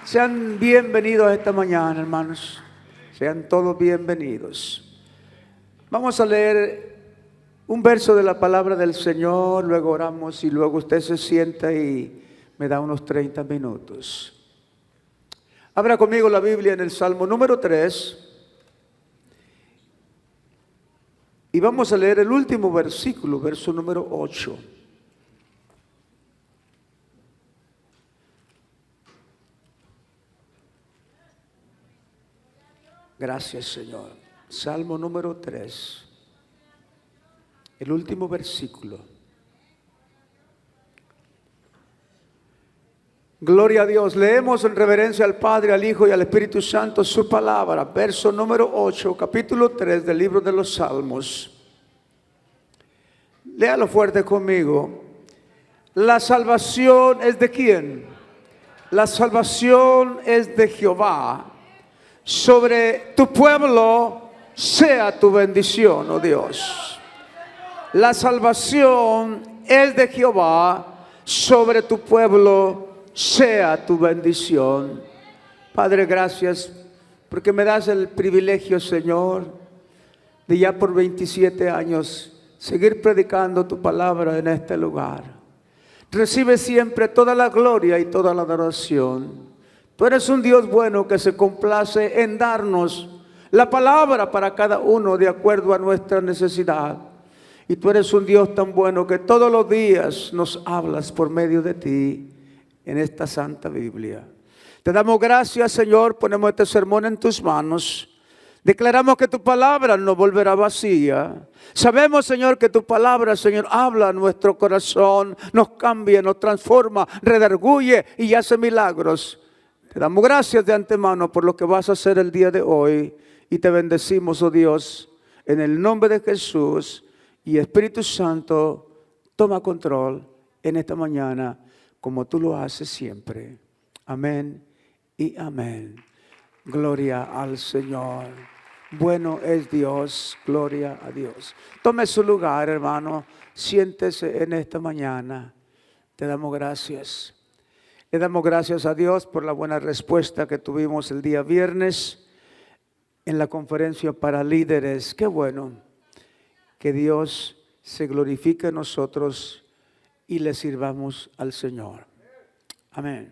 Sean bienvenidos esta mañana, hermanos. Sean todos bienvenidos. Vamos a leer un verso de la palabra del Señor, luego oramos y luego usted se sienta y me da unos 30 minutos. Abra conmigo la Biblia en el Salmo número 3 y vamos a leer el último versículo, verso número 8. Gracias, Señor. Salmo número 3, el último versículo. Gloria a Dios. Leemos en reverencia al Padre, al Hijo y al Espíritu Santo su palabra. Verso número 8, capítulo 3 del libro de los Salmos. Léalo fuerte conmigo. La salvación es de ¿quién? La salvación es de Jehová. Sobre tu pueblo sea tu bendición, oh Dios. La salvación es de Jehová, sobre tu pueblo sea tu bendición. Padre, gracias porque me das el privilegio, Señor, de ya por 27 años seguir predicando tu palabra en este lugar. Recibe siempre toda la gloria y toda la adoración. Tú eres un Dios bueno que se complace en darnos la palabra para cada uno de acuerdo a nuestra necesidad. Y tú eres un Dios tan bueno que todos los días nos hablas por medio de ti en esta Santa Biblia. Te damos gracias, Señor, ponemos este sermón en tus manos. Declaramos que tu palabra no volverá vacía. Sabemos, Señor, que tu palabra, Señor, habla a nuestro corazón, nos cambia, nos transforma, redarguye y hace milagros. Te damos gracias de antemano por lo que vas a hacer el día de hoy y te bendecimos, oh Dios, en el nombre de Jesús. Y Espíritu Santo, toma control en esta mañana como tú lo haces siempre. Amén y amén. Gloria al Señor. Bueno es Dios, gloria a Dios. Tome su lugar, hermano, siéntese en esta mañana. Te damos gracias. Le damos gracias a Dios por la buena respuesta que tuvimos el día viernes en la conferencia para líderes. Qué bueno que Dios se glorifique en nosotros y le sirvamos al Señor. Amén.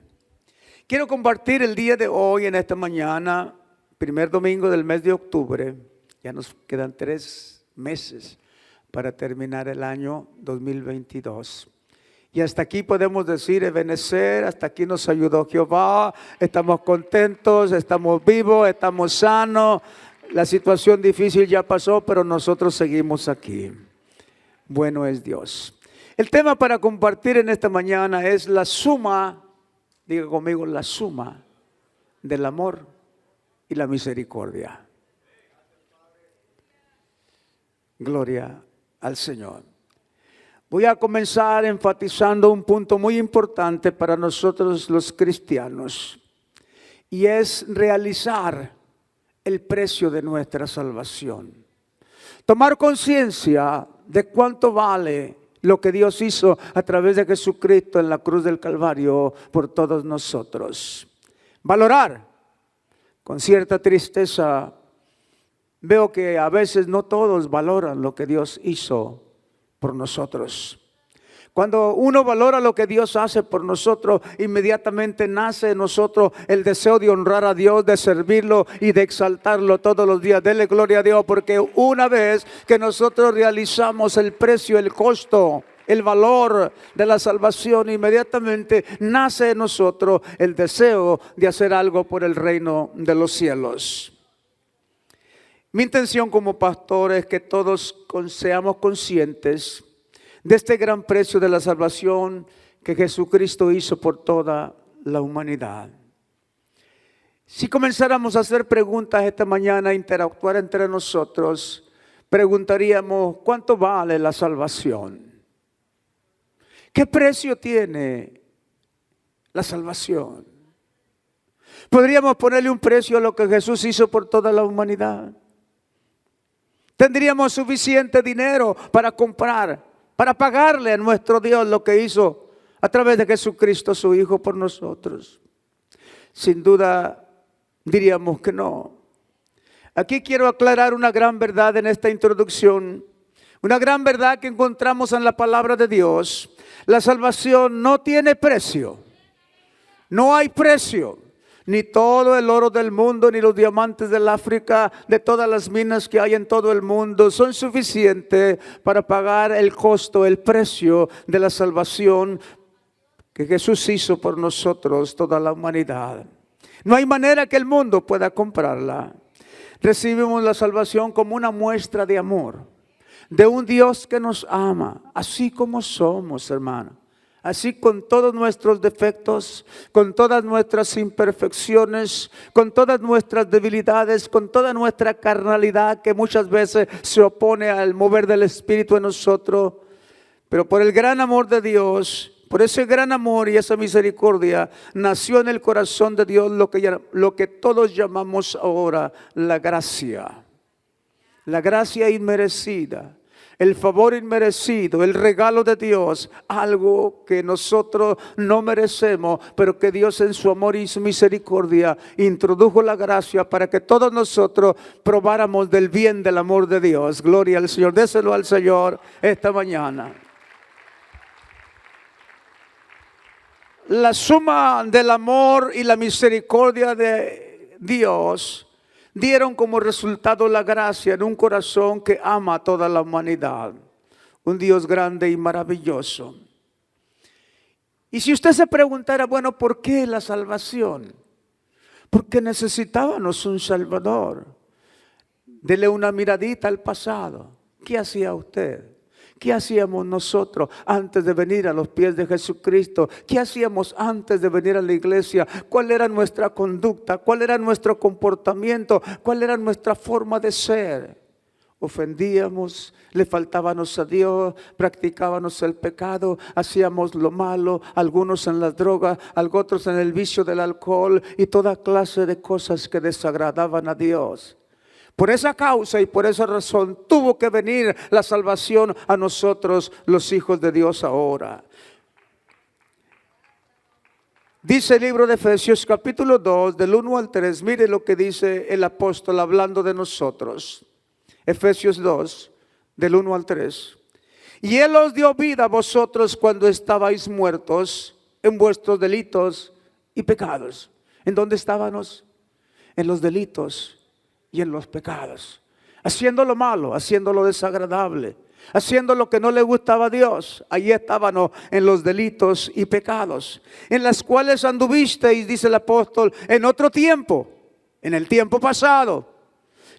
Quiero compartir el día de hoy, en esta mañana, primer domingo del mes de octubre. Ya nos quedan 3 meses para terminar el año 2022. Y hasta aquí podemos decir, Ebenezer, hasta aquí nos ayudó Jehová, estamos contentos, estamos vivos, estamos sanos, la situación difícil ya pasó, pero nosotros seguimos aquí. Bueno es Dios. El tema para compartir en esta mañana es la suma, diga conmigo, la suma del amor y la misericordia. Gloria al Señor. Voy a comenzar enfatizando un punto muy importante para nosotros los cristianos, y es realizar el precio de nuestra salvación. Tomar conciencia de cuánto vale lo que Dios hizo a través de Jesucristo en la cruz del Calvario por todos nosotros. Valorar. Con cierta tristeza veo que a veces no todos valoran lo que Dios hizo por nosotros. Cuando uno valora lo que Dios hace por nosotros, inmediatamente nace en nosotros el deseo de honrar a Dios, de servirlo y de exaltarlo todos los días. Dele gloria a Dios, porque una vez que nosotros realizamos el precio, el costo, el valor de la salvación, inmediatamente nace en nosotros el deseo de hacer algo por el reino de los cielos. Mi intención como pastor es que todos seamos conscientes de este gran precio de la salvación que Jesucristo hizo por toda la humanidad. Si comenzáramos a hacer preguntas esta mañana, a interactuar entre nosotros, preguntaríamos: ¿cuánto vale la salvación? ¿Qué precio tiene la salvación? ¿Podríamos ponerle un precio a lo que Jesús hizo por toda la humanidad? ¿Tendríamos suficiente dinero para comprar, para pagarle a nuestro Dios lo que hizo a través de Jesucristo, su Hijo, por nosotros? Sin duda diríamos que no. Aquí quiero aclarar una gran verdad en esta introducción. Una gran verdad que encontramos en la palabra de Dios. La salvación no tiene precio. No hay precio. Ni todo el oro del mundo, ni los diamantes del África, de todas las minas que hay en todo el mundo, son suficientes para pagar el costo, el precio de la salvación que Jesús hizo por nosotros, toda la humanidad. No hay manera que el mundo pueda comprarla. Recibimos la salvación como una muestra de amor, de un Dios que nos ama, así como somos, hermano. Así con todos nuestros defectos, con todas nuestras imperfecciones, con todas nuestras debilidades, con toda nuestra carnalidad que muchas veces se opone al mover del Espíritu en nosotros. Pero por el gran amor de Dios, por ese gran amor y esa misericordia, nació en el corazón de Dios lo que todos llamamos ahora la gracia. La gracia inmerecida. El favor inmerecido, el regalo de Dios, algo que nosotros no merecemos, pero que Dios en su amor y su misericordia introdujo la gracia para que todos nosotros probáramos del bien del amor de Dios. Gloria al Señor. Déselo al Señor esta mañana. La suma del amor y la misericordia de Dios dieron como resultado la gracia en un corazón que ama a toda la humanidad. Un Dios grande y maravilloso. Y si usted se preguntara, bueno, ¿por qué la salvación? Porque necesitábamos un Salvador. Dele una miradita al pasado. ¿Qué hacía usted? ¿Qué hacíamos nosotros antes de venir a los pies de Jesucristo? ¿Qué hacíamos antes de venir a la iglesia? ¿Cuál era nuestra conducta? ¿Cuál era nuestro comportamiento? ¿Cuál era nuestra forma de ser? Ofendíamos, le faltábamos a Dios, practicábamos el pecado, hacíamos lo malo, algunos en las drogas, otros en el vicio del alcohol y toda clase de cosas que desagradaban a Dios. Por esa causa y por esa razón tuvo que venir la salvación a nosotros, los hijos de Dios ahora. Dice el libro de Efesios capítulo 2, del 1 al 3. Mire lo que dice el apóstol hablando de nosotros. Efesios 2, del 1 al 3. Y Él os dio vida a vosotros cuando estabais muertos en vuestros delitos y pecados. ¿En dónde estábamos? En los delitos y en los pecados, haciendo lo malo, haciendo lo desagradable, haciendo lo que no le gustaba a Dios. Allí estábamos en los delitos y pecados, en las cuales anduvisteis, dice el apóstol, en otro tiempo, en el tiempo pasado,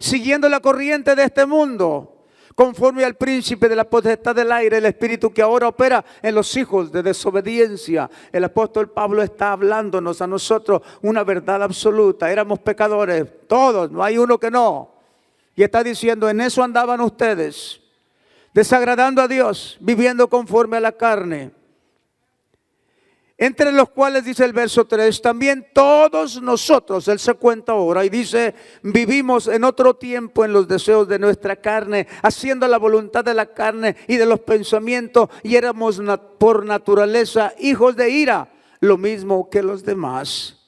siguiendo la corriente de este mundo, conforme al príncipe de la potestad del aire, el espíritu que ahora opera en los hijos de desobediencia. El apóstol Pablo está hablándonos a nosotros una verdad absoluta. Éramos pecadores, todos, no hay uno que no. Y está diciendo, en eso andaban ustedes, desagradando a Dios, viviendo conforme a la carne. Entre los cuales, dice el verso 3, también todos nosotros, él se cuenta ahora y dice, vivimos en otro tiempo en los deseos de nuestra carne, haciendo la voluntad de la carne y de los pensamientos, y éramos por naturaleza hijos de ira, lo mismo que los demás.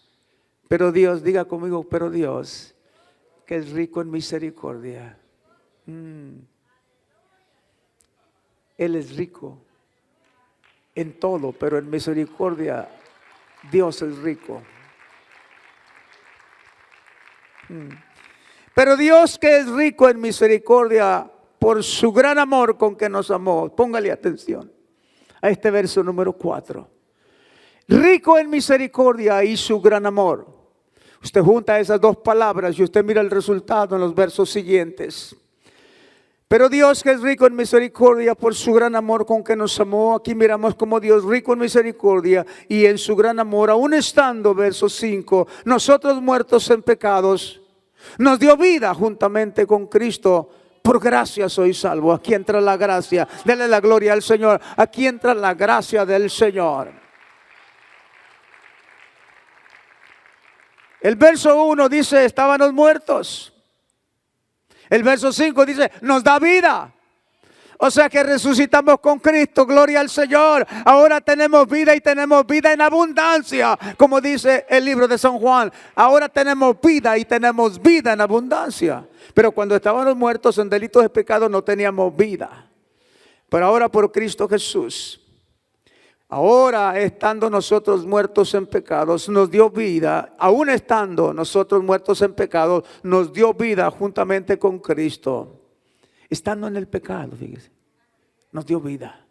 Pero Dios, diga conmigo, pero Dios, que es rico en misericordia. Él es rico en todo, pero en misericordia Dios es rico. Pero Dios, que es rico en misericordia por su gran amor con que nos amó. Póngale atención a este verso número 4. Rico en misericordia y su gran amor. Usted junta esas dos palabras y usted mira el resultado en los versos siguientes. Pero Dios, que es rico en misericordia por su gran amor con que nos amó. Aquí miramos como Dios rico en misericordia y en su gran amor, aún estando, verso 5, nosotros muertos en pecados, nos dio vida juntamente con Cristo. Por gracia soy salvo. Aquí entra la gracia. Dele la gloria al Señor. Aquí entra la gracia del Señor. El verso 1 dice, estábamos muertos. El verso 5 dice, nos da vida. O sea que resucitamos con Cristo, gloria al Señor. Ahora tenemos vida y tenemos vida en abundancia, como dice el libro de San Juan. Ahora tenemos vida y tenemos vida en abundancia. Pero cuando estábamos muertos en delitos de pecado no teníamos vida. Pero ahora por Cristo Jesús, ahora estando nosotros muertos en pecados, nos dio vida. Aún estando nosotros muertos en pecados, nos dio vida juntamente con Cristo. Estando en el pecado, fíjese, nos dio vida.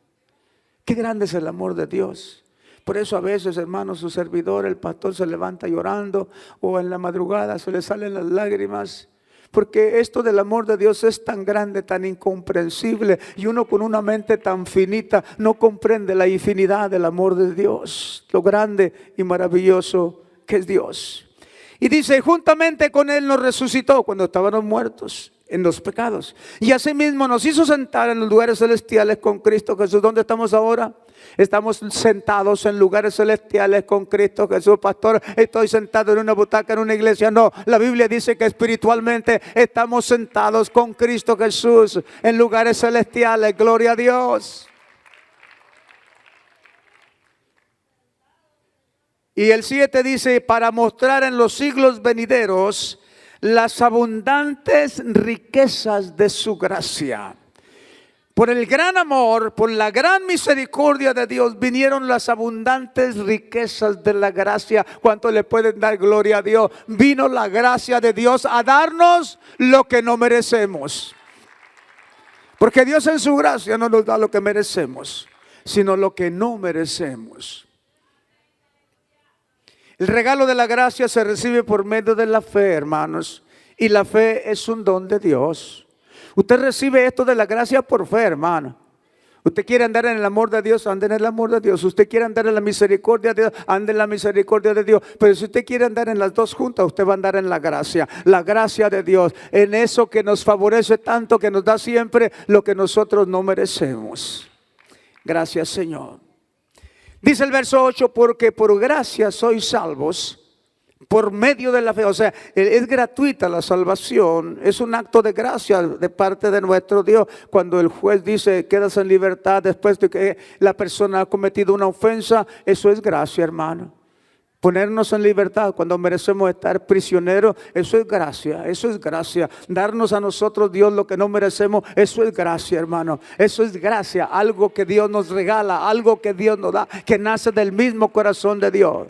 Qué grande es el amor de Dios. Por eso a veces, hermanos, su servidor, el pastor, se levanta llorando, o en la madrugada se le salen las lágrimas. Porque esto del amor de Dios es tan grande, tan incomprensible, y uno con una mente tan finita no comprende la infinidad del amor de Dios, lo grande y maravilloso que es Dios. Y dice, juntamente con Él nos resucitó cuando estábamos muertos en los pecados, y asimismo nos hizo sentar en los lugares celestiales con Cristo Jesús. ¿Dónde estamos ahora? Estamos sentados en lugares celestiales con Cristo Jesús. Pastor, estoy sentado en una butaca en una iglesia. No, la Biblia dice que espiritualmente estamos sentados con Cristo Jesús en lugares celestiales. Gloria a Dios. Y el 7 dice, para mostrar en los siglos venideros las abundantes riquezas de su gracia. Por el gran amor, por la gran misericordia de Dios, vinieron las abundantes riquezas de la gracia. ¿Cuánto le pueden dar gloria a Dios? Vino la gracia de Dios a darnos lo que no merecemos. Porque Dios en su gracia no nos da lo que merecemos, sino lo que no merecemos. El regalo de la gracia se recibe por medio de la fe, hermanos. Y la fe es un don de Dios. Usted recibe esto de la gracia por fe, hermano. Usted quiere andar en el amor de Dios, ande en el amor de Dios. Usted quiere andar en la misericordia de Dios, ande en la misericordia de Dios. Pero si usted quiere andar en las dos juntas, usted va a andar en la gracia de Dios. En eso que nos favorece tanto, que nos da siempre lo que nosotros no merecemos. Gracias, Señor. Dice el verso 8, porque por gracia sois salvos por medio de la fe. O sea, es gratuita la salvación. Es un acto de gracia de parte de nuestro Dios. Cuando el juez dice, quedas en libertad después de que la persona ha cometido una ofensa, eso es gracia, hermano. Ponernos en libertad cuando merecemos estar prisioneros, eso es gracia, eso es gracia. Darnos a nosotros Dios lo que no merecemos, eso es gracia, hermano. Eso es gracia, algo que Dios nos regala, algo que Dios nos da, que nace del mismo corazón de Dios.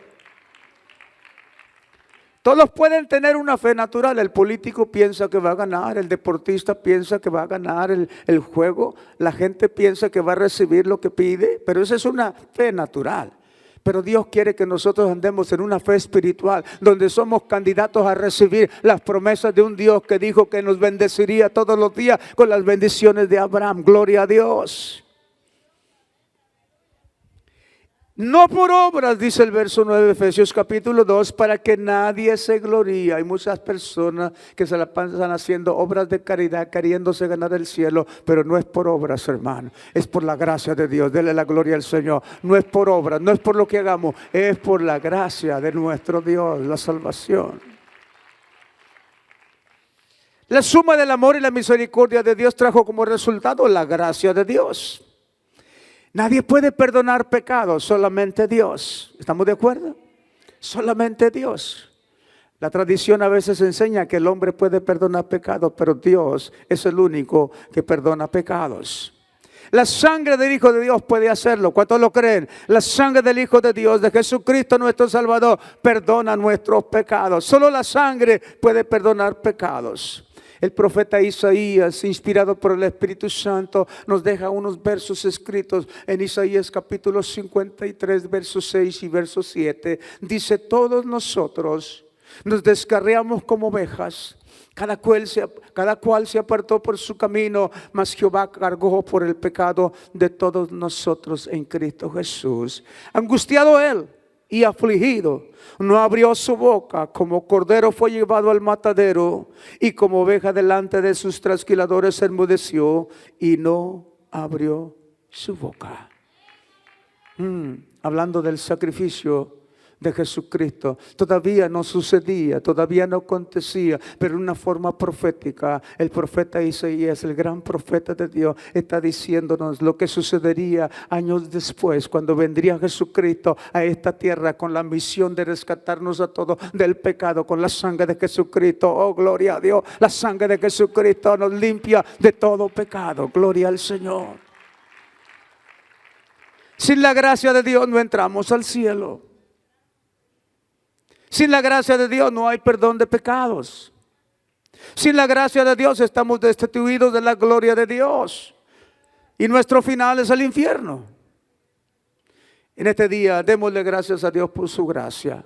Todos pueden tener una fe natural. El político piensa que va a ganar, el deportista piensa que va a ganar el juego, la gente piensa que va a recibir lo que pide, pero esa es una fe natural. Pero Dios quiere que nosotros andemos en una fe espiritual, donde somos candidatos a recibir las promesas de un Dios que dijo que nos bendeciría todos los días con las bendiciones de Abraham. Gloria a Dios. No por obras, dice el verso 9 de Efesios capítulo 2, para que nadie se gloríe. Hay muchas personas que se la pasan haciendo obras de caridad, queriéndose ganar el cielo, pero no es por obras, hermano. Es por la gracia de Dios. Dele la gloria al Señor. No es por obras, no es por lo que hagamos, es por la gracia de nuestro Dios, la salvación. La suma del amor y la misericordia de Dios trajo como resultado la gracia de Dios. Nadie puede perdonar pecados, solamente Dios. ¿Estamos de acuerdo? Solamente Dios. La tradición a veces enseña que el hombre puede perdonar pecados, pero Dios es el único que perdona pecados. La sangre del Hijo de Dios puede hacerlo. ¿Cuántos lo creen? La sangre del Hijo de Dios, de Jesucristo nuestro Salvador, perdona nuestros pecados. Solo la sangre puede perdonar pecados. El profeta Isaías, inspirado por el Espíritu Santo, nos deja unos versos escritos en Isaías capítulo 53, versos 6 y verso 7. Dice, todos nosotros nos descarriamos como ovejas, cada cual se apartó por su camino, mas Jehová cargó por el pecado de todos nosotros en Cristo Jesús. Angustiado él y afligido, no abrió su boca, como cordero fue llevado al matadero, y como oveja delante de sus trasquiladores se enmudeció y no abrió su boca. Hablando del sacrificio de Jesucristo. Todavía no sucedía, todavía no acontecía, pero en una forma profética, el profeta Isaías, el gran profeta de Dios, está diciéndonos lo que sucedería años después, cuando vendría Jesucristo a esta tierra con la misión de rescatarnos a todos del pecado con la sangre de Jesucristo. Oh, gloria a Dios, la sangre de Jesucristo nos limpia de todo pecado. Gloria al Señor. Sin la gracia de Dios no entramos al cielo. Sin la gracia de Dios no hay perdón de pecados. Sin la gracia de Dios estamos destituidos de la gloria de Dios. Y nuestro final es el infierno. En este día démosle gracias a Dios por su gracia.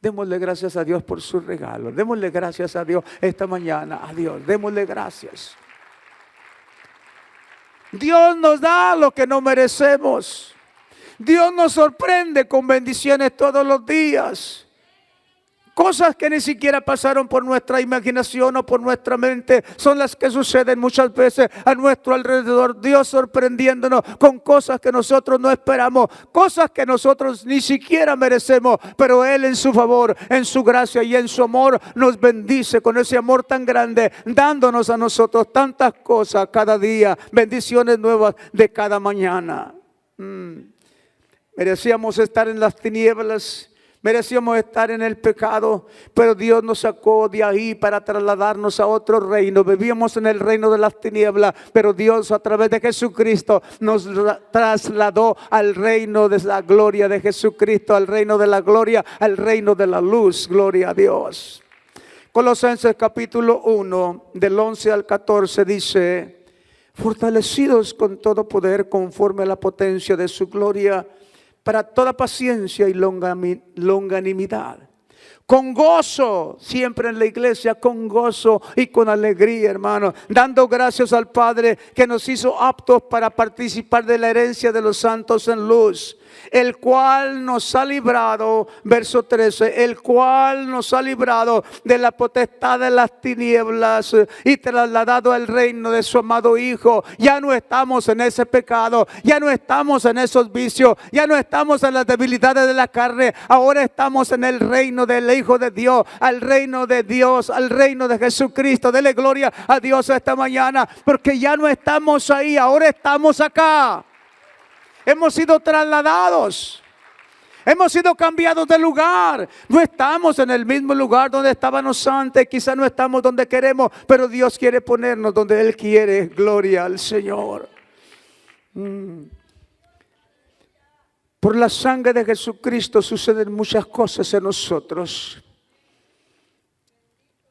Démosle gracias a Dios por su regalo. Démosle gracias a Dios esta mañana. A Dios, démosle gracias. Dios nos da lo que no merecemos. Dios nos sorprende con bendiciones todos los días. Cosas que ni siquiera pasaron por nuestra imaginación o por nuestra mente son las que suceden muchas veces a nuestro alrededor. Dios sorprendiéndonos con cosas que nosotros no esperamos, cosas que nosotros ni siquiera merecemos, pero Él en su favor, en su gracia y en su amor nos bendice con ese amor tan grande, dándonos a nosotros tantas cosas cada día, bendiciones nuevas de cada mañana. Merecíamos estar en las tinieblas. Merecíamos estar en el pecado, pero Dios nos sacó de ahí para trasladarnos a otro reino. Vivíamos en el reino de las tinieblas, pero Dios a través de Jesucristo nos trasladó al reino de la gloria de Jesucristo, al reino de la gloria, al reino de la luz. Gloria a Dios. Colosenses capítulo 1, del 11 al 14 dice: fortalecidos con todo poder conforme a la potencia de su gloria, para toda paciencia y longanimidad, con gozo, siempre en la iglesia, con gozo y con alegría, hermano, dando gracias al Padre que nos hizo aptos para participar de la herencia de los santos en luz, el cual nos ha librado, verso 13, el cual nos ha librado de la potestad de las tinieblas y trasladado al reino de su amado Hijo. Ya no estamos en ese pecado, ya no estamos en esos vicios, ya no estamos en las debilidades de la carne, ahora estamos en el reino del Hijo de Dios, al reino de Dios, al reino de Jesucristo. Dele gloria a Dios esta mañana, porque ya no estamos ahí, ahora estamos acá. Hemos sido trasladados. Hemos sido cambiados de lugar. No estamos en el mismo lugar donde estábamos antes. Quizás no estamos donde queremos, pero Dios quiere ponernos donde Él quiere. Gloria al Señor. Por la sangre de Jesucristo suceden muchas cosas en nosotros.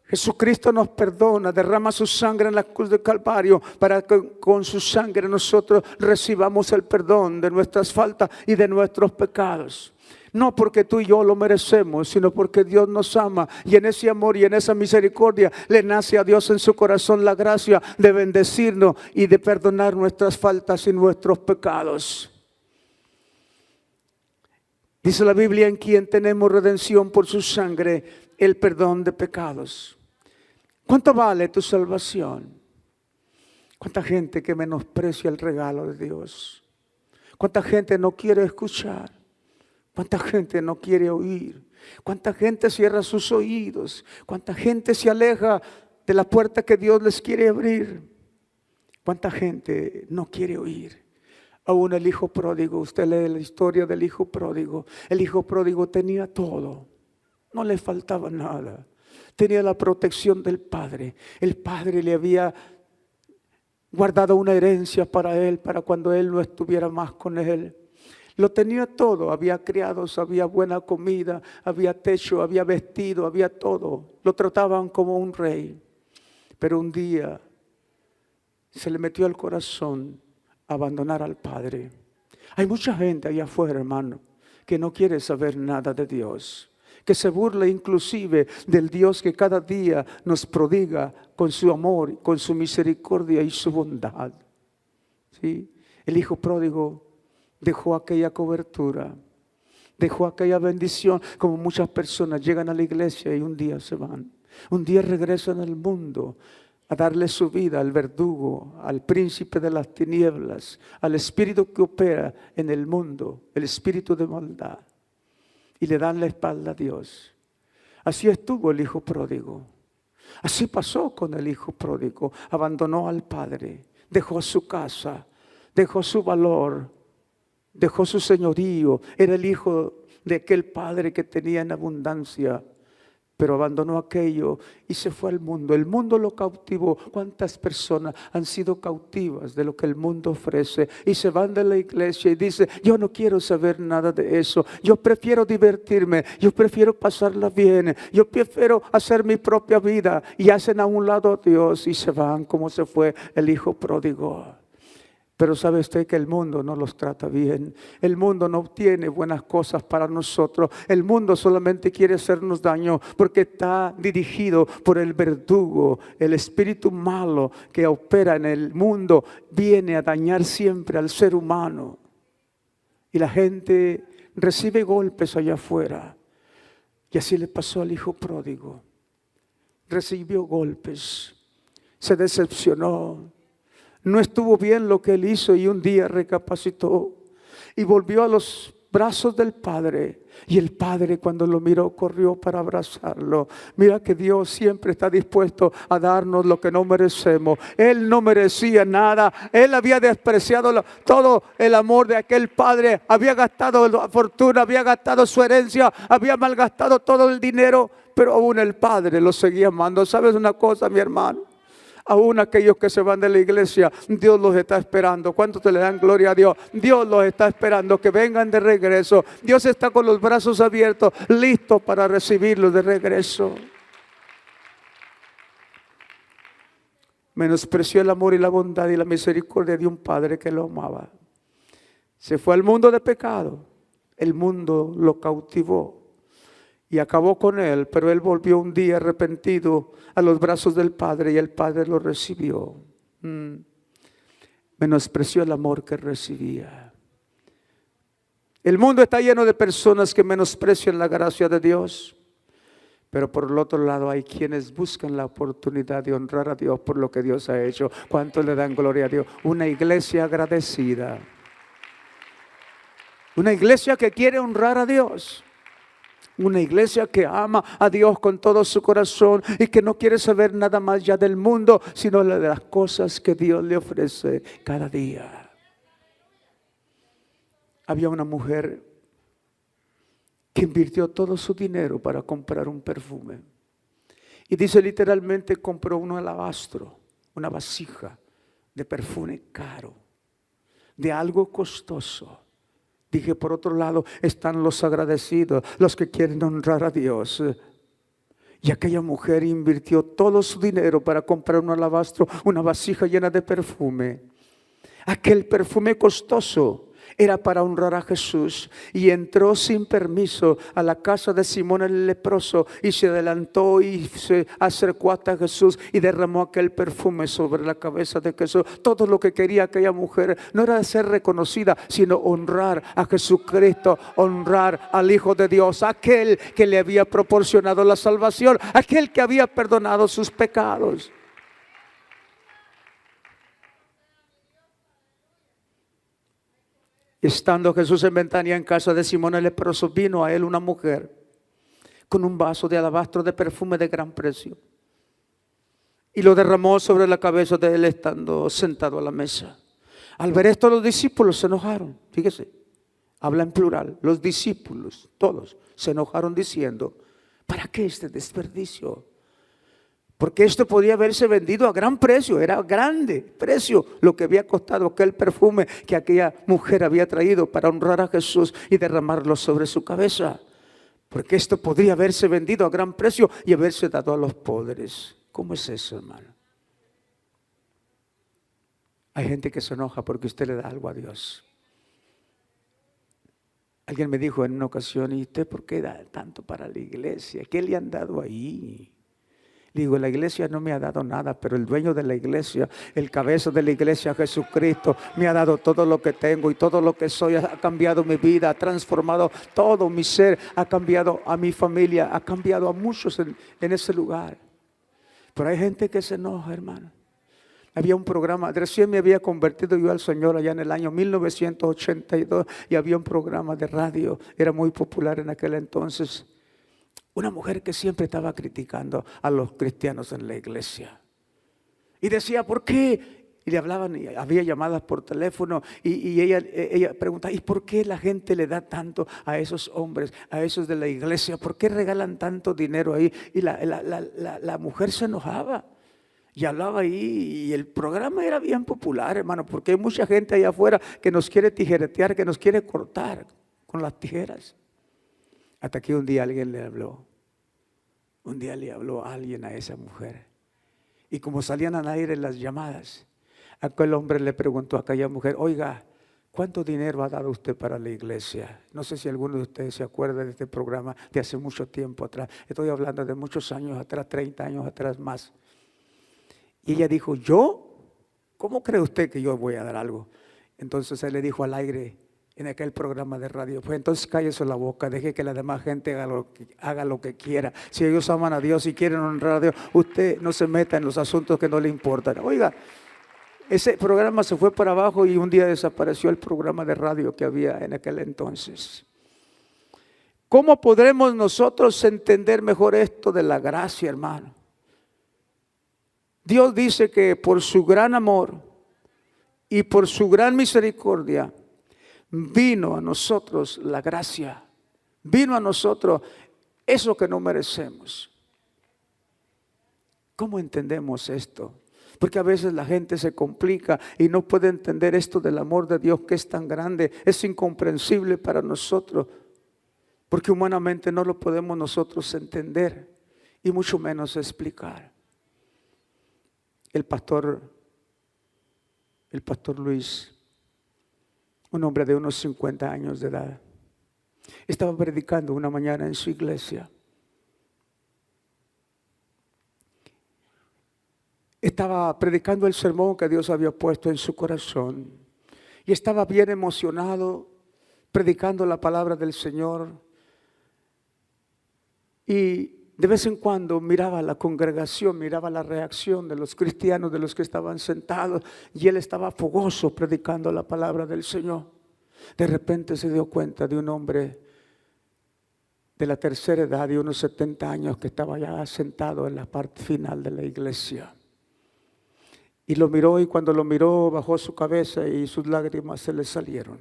Jesucristo nos perdona, derrama su sangre en la cruz del Calvario para que con su sangre nosotros recibamos el perdón de nuestras faltas y de nuestros pecados. No porque tú y yo lo merecemos, sino porque Dios nos ama, y en ese amor y en esa misericordia le nace a Dios en su corazón la gracia de bendecirnos y de perdonar nuestras faltas y nuestros pecados. Dice la Biblia: en quien tenemos redención por su sangre, el perdón de pecados. ¿Cuánto vale tu salvación? ¿Cuánta gente que menosprecia el regalo de Dios? ¿Cuánta gente no quiere escuchar? ¿Cuánta gente no quiere oír? ¿Cuánta gente cierra sus oídos? ¿Cuánta gente se aleja de la puerta que Dios les quiere abrir? ¿Cuánta gente no quiere oír? Aún el hijo pródigo, usted lee la historia del hijo pródigo. El hijo pródigo tenía todo, no le faltaba nada. Tenía la protección del Padre. El Padre le había guardado una herencia para él, para cuando él no estuviera más con él. Lo tenía todo, había criados, había buena comida, había techo, había vestido, había todo. Lo trataban como un rey. Pero un día se le metió al corazón abandonar al Padre. Hay mucha gente allá afuera, hermano, que no quiere saber nada de Dios, que se burla inclusive del Dios que cada día nos prodiga con su amor, con su misericordia y su bondad. ¿Sí? El hijo pródigo dejó aquella cobertura, dejó aquella bendición, como muchas personas llegan a la iglesia y un día se van. Un día regresan al mundo a darle su vida al verdugo, al príncipe de las tinieblas, al espíritu que opera en el mundo, el espíritu de maldad. y le dan la espalda a Dios. Así estuvo el hijo pródigo. Así pasó con el hijo pródigo. Abandonó al padre, dejó su casa, dejó su valor, dejó su señorío. Era el hijo de aquel padre que tenía en abundancia, pero abandonó aquello y se fue al mundo. El mundo lo cautivó. ¿Cuántas personas han sido cautivas de lo que el mundo ofrece y se van de la iglesia y dicen: yo no quiero saber nada de eso, yo prefiero divertirme, yo prefiero pasarla bien, yo prefiero hacer mi propia vida, y hacen a un lado a Dios y se van como se fue el hijo pródigo? Pero sabe usted que el mundo no los trata bien. El mundo no obtiene buenas cosas para nosotros. El mundo solamente quiere hacernos daño porque está dirigido por el verdugo. El espíritu malo que opera en el mundo viene a dañar siempre al ser humano. Y la gente recibe golpes allá afuera. Y así le pasó al hijo pródigo. Recibió golpes, se decepcionó. No estuvo bien lo que él hizo y un día recapacitó y volvió a los brazos del Padre. Y el Padre, cuando lo miró, corrió para abrazarlo. Mira que Dios siempre está dispuesto a darnos lo que no merecemos. Él no merecía nada. Él había despreciado todo el amor de aquel padre. Había gastado la fortuna, había gastado su herencia, había malgastado todo el dinero, pero aún el Padre lo seguía amando. ¿Sabes una cosa, mi hermano? Aún aquellos que se van de la iglesia, Dios los está esperando. ¿Cuántos te le dan gloria a Dios? Dios los está esperando que vengan de regreso. Dios está con los brazos abiertos, listo para recibirlos de regreso. Menospreció el amor y la bondad y la misericordia de un padre que lo amaba. Se fue al mundo de pecado. El mundo lo cautivó y acabó con él, pero él volvió un día arrepentido a los brazos del Padre y el Padre lo recibió. Menospreció el amor que recibía. El mundo está lleno de personas que menosprecian la gracia de Dios, pero por el otro lado hay quienes buscan la oportunidad de honrar a Dios por lo que Dios ha hecho. ¿Cuántos le dan gloria a Dios? Una iglesia agradecida. Una iglesia que quiere honrar a Dios. Una iglesia que ama a Dios con todo su corazón y que no quiere saber nada más ya del mundo, sino de las cosas que Dios le ofrece cada día. Había una mujer que invirtió todo su dinero para comprar un perfume. Y dice literalmente, compró un alabastro, una vasija de perfume caro, de algo costoso. Dije, por otro lado, están los agradecidos, los que quieren honrar a Dios. Y aquella mujer invirtió todo su dinero para comprar un alabastro, una vasija llena de perfume. Aquel perfume costoso era para honrar a Jesús, y entró sin permiso a la casa de Simón el leproso y se adelantó y se acercó hasta Jesús y derramó aquel perfume sobre la cabeza de Jesús. Todo lo que quería aquella mujer no era ser reconocida, sino honrar a Jesucristo, honrar al Hijo de Dios, aquel que le había proporcionado la salvación, aquel que había perdonado sus pecados. Estando Jesús en Betania, en casa de Simón el leproso, vino a él una mujer con un vaso de alabastro de perfume de gran precio y lo derramó sobre la cabeza de él estando sentado a la mesa. Al ver esto, los discípulos se enojaron. Fíjese, habla en plural. Los discípulos, todos, se enojaron diciendo: ¿para qué este desperdicio? Porque esto podía haberse vendido a gran precio, era grande precio lo que había costado aquel perfume que aquella mujer había traído para honrar a Jesús y derramarlo sobre su cabeza. Porque esto podría haberse vendido a gran precio y haberse dado a los pobres. ¿Cómo es eso, hermano? Hay gente que se enoja porque usted le da algo a Dios. Alguien me dijo en una ocasión: ¿y usted por qué da tanto para la iglesia? ¿Qué le han dado ahí? Digo, la iglesia no me ha dado nada, pero el dueño de la iglesia, el cabeza de la iglesia, Jesucristo, me ha dado todo lo que tengo y todo lo que soy. Ha cambiado mi vida, ha transformado todo mi ser, ha cambiado a mi familia, ha cambiado a muchos en ese lugar. Pero hay gente que se enoja, hermano. Había un programa, recién me había convertido yo al Señor allá en el año 1982 y había un programa de radio, era muy popular en aquel entonces. Una mujer que siempre estaba criticando a los cristianos en la iglesia. Y decía, ¿por qué? Y le hablaban, y había llamadas por teléfono y ella preguntaba, ¿y por qué la gente le da tanto a esos hombres, a esos de la iglesia? ¿Por qué regalan tanto dinero ahí? Y la mujer se enojaba y hablaba ahí y el programa era bien popular, hermano, porque hay mucha gente allá afuera que nos quiere tijeretear, que nos quiere cortar con las tijeras. Hasta que un día alguien le habló. Un día le habló a alguien a esa mujer. Y como salían al aire las llamadas, aquel hombre le preguntó a aquella mujer, oiga, ¿cuánto dinero ha dado usted para la iglesia? No sé si alguno de ustedes se acuerda de este programa de hace mucho tiempo atrás. Estoy hablando de muchos años atrás, 30 años atrás más. Y ella dijo, ¿yo? ¿Cómo cree usted que yo voy a dar algo? Entonces él le dijo al aire en aquel programa de radio, pues entonces cállese la boca, deje que la demás gente haga lo que quiera. Si ellos aman a Dios y quieren honrar a Dios, usted no se meta en los asuntos que no le importan. Oiga, ese programa se fue para abajo y un día desapareció el programa de radio que había en aquel entonces. ¿Cómo podremos nosotros entender mejor esto de la gracia, hermano? Dios dice que por su gran amor y por su gran misericordia vino a nosotros la gracia, vino a nosotros eso que no merecemos. ¿Cómo entendemos esto? Porque a veces la gente se complica y no puede entender esto del amor de Dios que es tan grande, es incomprensible para nosotros, porque humanamente no lo podemos nosotros entender y mucho menos explicar. El pastor Luis, un hombre de unos 50 años de edad, estaba predicando una mañana en su iglesia. Estaba predicando el sermón que Dios había puesto en su corazón y estaba bien emocionado predicando la palabra del Señor. Y de vez en cuando miraba la congregación, miraba la reacción de los cristianos, de los que estaban sentados, y él estaba fogoso predicando la palabra del Señor. De repente se dio cuenta de un hombre de la tercera edad, de unos 70 años, que estaba ya sentado en la parte final de la iglesia. Y lo miró, y cuando lo miró bajó su cabeza y sus lágrimas se le salieron.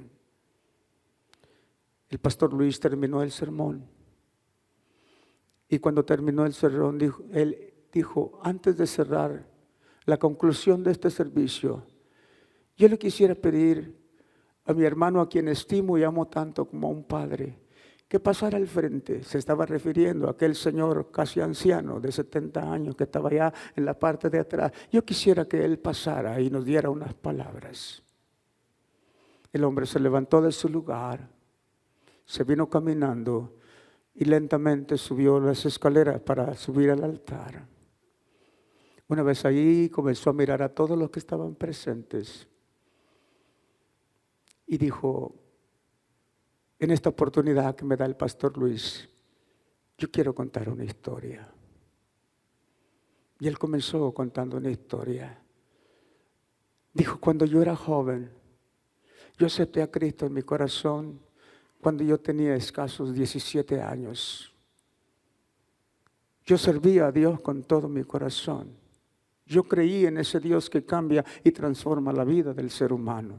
El pastor Luis terminó el sermón. Y cuando terminó el sermón, él dijo, antes de cerrar la conclusión de este servicio, yo le quisiera pedir a mi hermano, a quien estimo y amo tanto como a un padre, que pasara al frente. Se estaba refiriendo a aquel señor casi anciano de 70 años que estaba allá en la parte de atrás. Yo quisiera que él pasara y nos diera unas palabras. El hombre se levantó de su lugar, se vino caminando y lentamente subió las escaleras para subir al altar. Una vez allí comenzó a mirar a todos los que estaban presentes y dijo, en esta oportunidad que me da el pastor Luis, yo quiero contar una historia. Y él comenzó contando una historia. Dijo, cuando yo era joven, yo acepté a Cristo en mi corazón cuando yo tenía escasos 17 años. Yo servía a Dios con todo mi corazón. Yo creí en ese Dios que cambia y transforma la vida del ser humano.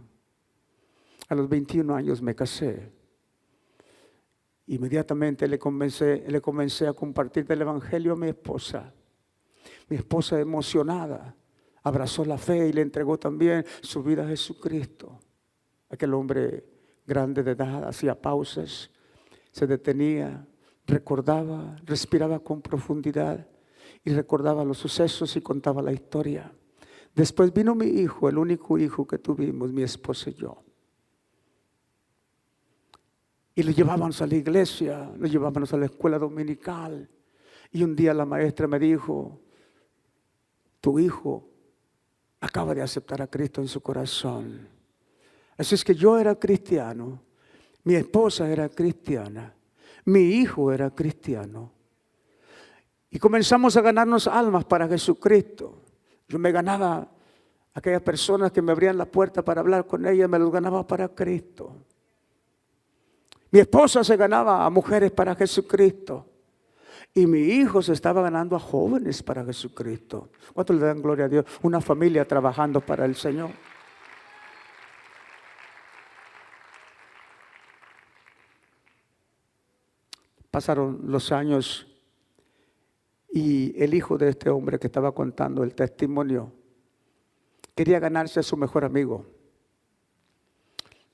A los 21 años me casé. Inmediatamente le comencé a compartir del evangelio a mi esposa. Mi esposa, emocionada, abrazó la fe y le entregó también su vida a Jesucristo. Aquel hombre grande de edad hacía pausas, se detenía, recordaba, respiraba con profundidad y recordaba los sucesos y contaba la historia. Después vino mi hijo, el único hijo que tuvimos, mi esposa y yo. Y lo llevábamos a la iglesia, lo llevábamos a la escuela dominical. Y un día la maestra me dijo, tu hijo acaba de aceptar a Cristo en su corazón. Así es que yo era cristiano, mi esposa era cristiana, mi hijo era cristiano. Y comenzamos a ganarnos almas para Jesucristo. Yo me ganaba Aquellas personas que me abrían la puerta para hablar con ella, me los ganaba para Cristo. Mi esposa se ganaba a mujeres para Jesucristo. Y mi hijo se estaba ganando a jóvenes para Jesucristo. ¿Cuánto le dan gloria a Dios? Una familia trabajando para el Señor. Pasaron los años y el hijo de este hombre que estaba contando el testimonio quería ganarse a su mejor amigo.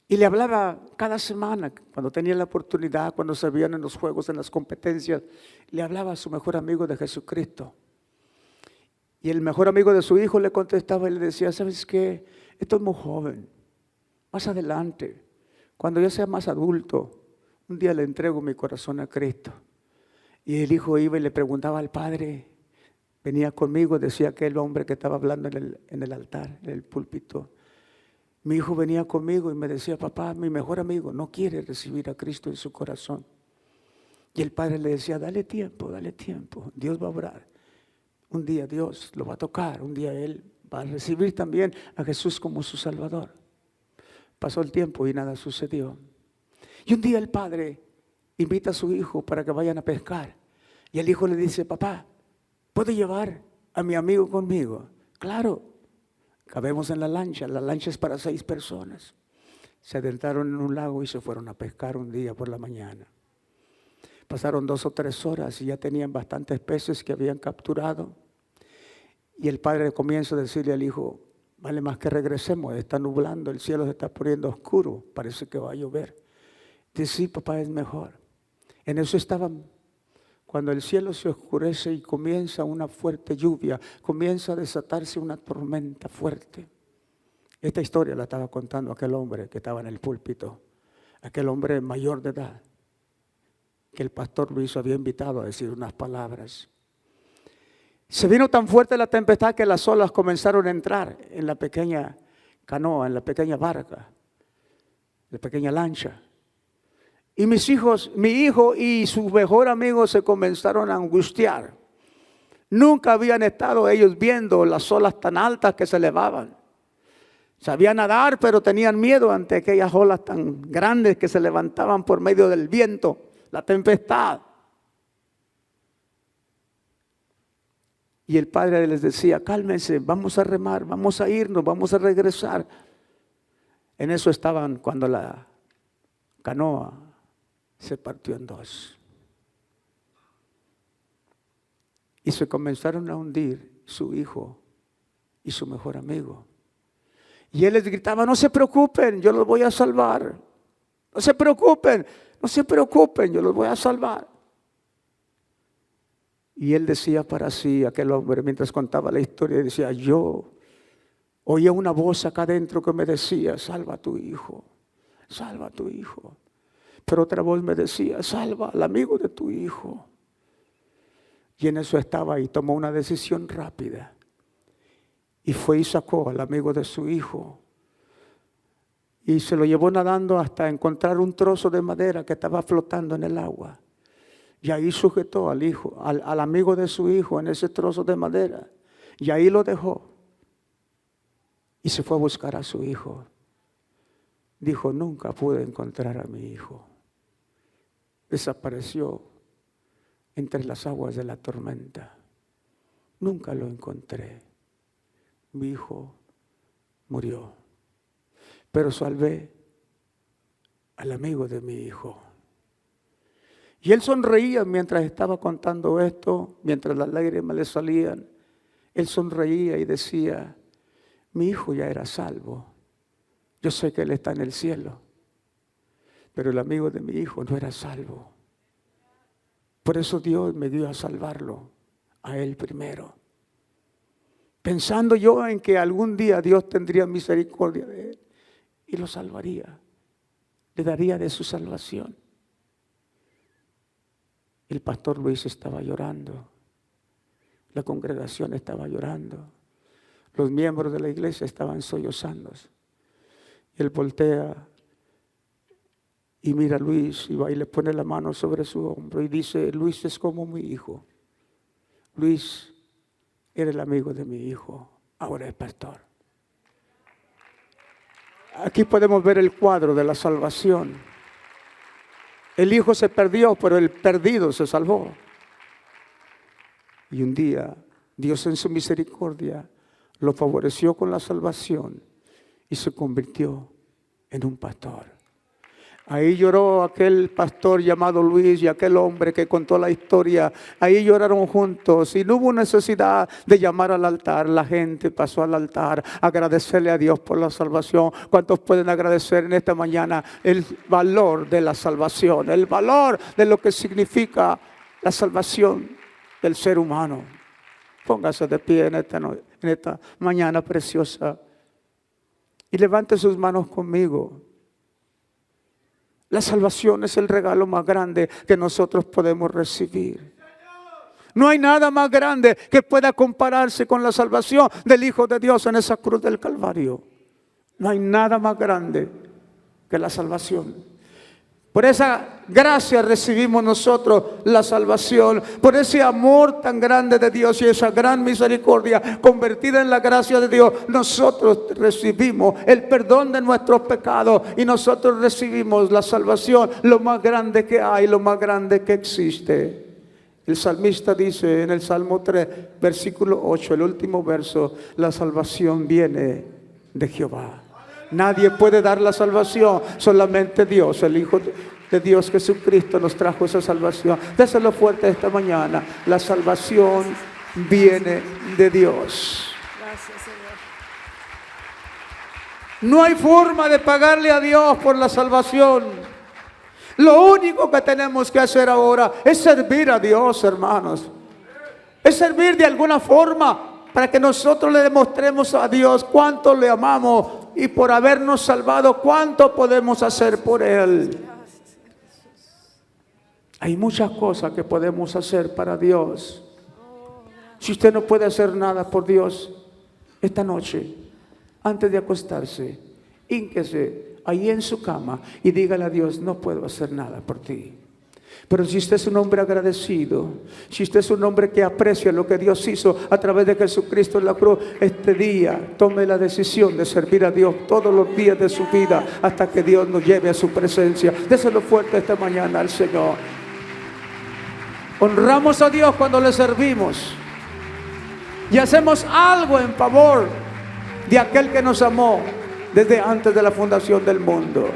Y le hablaba cada semana, cuando tenía la oportunidad, cuando se veían en los juegos, en las competencias, le hablaba a su mejor amigo de Jesucristo. Y el mejor amigo de su hijo le contestaba y le decía, ¿sabes qué? Esto es muy joven, más adelante, cuando yo sea más adulto, un día le entrego mi corazón a Cristo. Y el hijo iba y le preguntaba al padre, venía conmigo, decía aquel hombre que estaba hablando en el altar, en el púlpito. Mi hijo venía conmigo y me decía, papá, mi mejor amigo no quiere recibir a Cristo en su corazón. Y el padre le decía, dale tiempo, Dios va a obrar. Un día Dios lo va a tocar, un día él va a recibir también a Jesús como su Salvador. Pasó el tiempo y nada sucedió. Y un día el padre invita a su hijo para que vayan a pescar. Y el hijo le dice, papá, ¿puedo llevar a mi amigo conmigo? Claro. Cabemos en la lancha es para 6 personas. Se adentraron en un lago y se fueron a pescar un día por la mañana. Pasaron 2 o 3 horas y ya tenían bastantes peces que habían capturado. Y el padre comienza a decirle al hijo, vale más que regresemos, está nublando, el cielo se está poniendo oscuro, parece que va a llover. Dice, sí, papá, es mejor. En eso estaban. Cuando el cielo se oscurece y comienza una fuerte lluvia, comienza a desatarse una tormenta fuerte. Esta historia la estaba contando aquel hombre que estaba en el púlpito, aquel hombre mayor de edad, que el pastor Luis había invitado a decir unas palabras. Se vino tan fuerte la tempestad que las olas comenzaron a entrar en la pequeña canoa, en la pequeña barca, la pequeña lancha. Y mi hijo y su mejor amigo se comenzaron a angustiar. Nunca habían estado ellos viendo las olas tan altas que se elevaban. Sabían nadar, pero tenían miedo ante aquellas olas tan grandes que se levantaban por medio del viento, la tempestad. Y el padre les decía, cálmense, vamos a remar, vamos a irnos, vamos a regresar. En eso estaban cuando la canoa se partió en 2. Y se comenzaron a hundir su hijo y su mejor amigo. Y él les gritaba, no se preocupen, yo los voy a salvar. No se preocupen, yo los voy a salvar. Y él decía para sí, aquel hombre, mientras contaba la historia, decía, yo oía una voz acá adentro que me decía, salva a tu hijo, salva a tu hijo. Pero otra voz me decía, salva al amigo de tu hijo. Y en eso estaba y tomó una decisión rápida. Y fue y sacó al amigo de su hijo. Y se lo llevó nadando hasta encontrar un trozo de madera que estaba flotando en el agua. Y ahí sujetó al amigo de su hijo en ese trozo de madera. Y ahí lo dejó. Y se fue a buscar a su hijo. Dijo, nunca pude encontrar a mi hijo. Desapareció entre las aguas de la tormenta. Nunca lo encontré. Mi hijo murió. Pero salvé al amigo de mi hijo. Y él sonreía mientras estaba contando esto, mientras las lágrimas le salían. Él sonreía y decía, mi hijo ya era salvo. Yo sé que él está en el cielo. Pero el amigo de mi hijo no era salvo. Por eso Dios me dio a salvarlo, a él primero. Pensando yo en que algún día Dios tendría misericordia de él y lo salvaría. Le daría de su salvación. El pastor Luis estaba llorando. La congregación estaba llorando. Los miembros de la iglesia estaban sollozando. Él voltea y mira a Luis y va y le pone la mano sobre su hombro y dice, Luis es como mi hijo. Luis era el amigo de mi hijo, ahora es pastor. Aquí podemos ver el cuadro de la salvación. El hijo se perdió, pero el perdido se salvó. Y un día Dios en su misericordia lo favoreció con la salvación y se convirtió en un pastor. Ahí lloró aquel pastor llamado Luis y aquel hombre que contó la historia. Ahí lloraron juntos y no hubo necesidad de llamar al altar. La gente pasó al altar a agradecerle a Dios por la salvación. ¿Cuántos pueden agradecer en esta mañana el valor de la salvación? El valor de lo que significa la salvación del ser humano. Póngase de pie en esta mañana preciosa y levante sus manos conmigo. La salvación es el regalo más grande que nosotros podemos recibir. No hay nada más grande que pueda compararse con la salvación del Hijo de Dios en esa cruz del Calvario. No hay nada más grande que la salvación. Por esa gracia recibimos nosotros la salvación. Por ese amor tan grande de Dios y esa gran misericordia convertida en la gracia de Dios, nosotros recibimos el perdón de nuestros pecados y nosotros recibimos la salvación, lo más grande que hay, lo más grande que existe. El salmista dice en el Salmo 3, versículo 8, el último verso: la salvación viene de Jehová. Nadie puede dar la salvación, solamente Dios, el Hijo de Dios Jesucristo nos trajo esa salvación. Déselo fuerte esta mañana: la salvación viene de Dios. Gracias, Señor. No hay forma de pagarle a Dios por la salvación. Lo único que tenemos que hacer ahora es servir a Dios, hermanos. Es servir de alguna forma para que nosotros le demostremos a Dios cuánto le amamos. Y por habernos salvado, ¿cuánto podemos hacer por Él? Hay muchas cosas que podemos hacer para Dios. Si usted no puede hacer nada por Dios, esta noche, antes de acostarse, hínquese ahí en su cama y dígale a Dios: no puedo hacer nada por ti. Pero si usted es un hombre agradecido, si usted es un hombre que aprecia lo que Dios hizo a través de Jesucristo en la cruz, este día tome la decisión de servir a Dios todos los días de su vida hasta que Dios nos lleve a su presencia. Déselo fuerte esta mañana al Señor. Honramos a Dios cuando le servimos y hacemos algo en favor de aquel que nos amó desde antes de la fundación del mundo.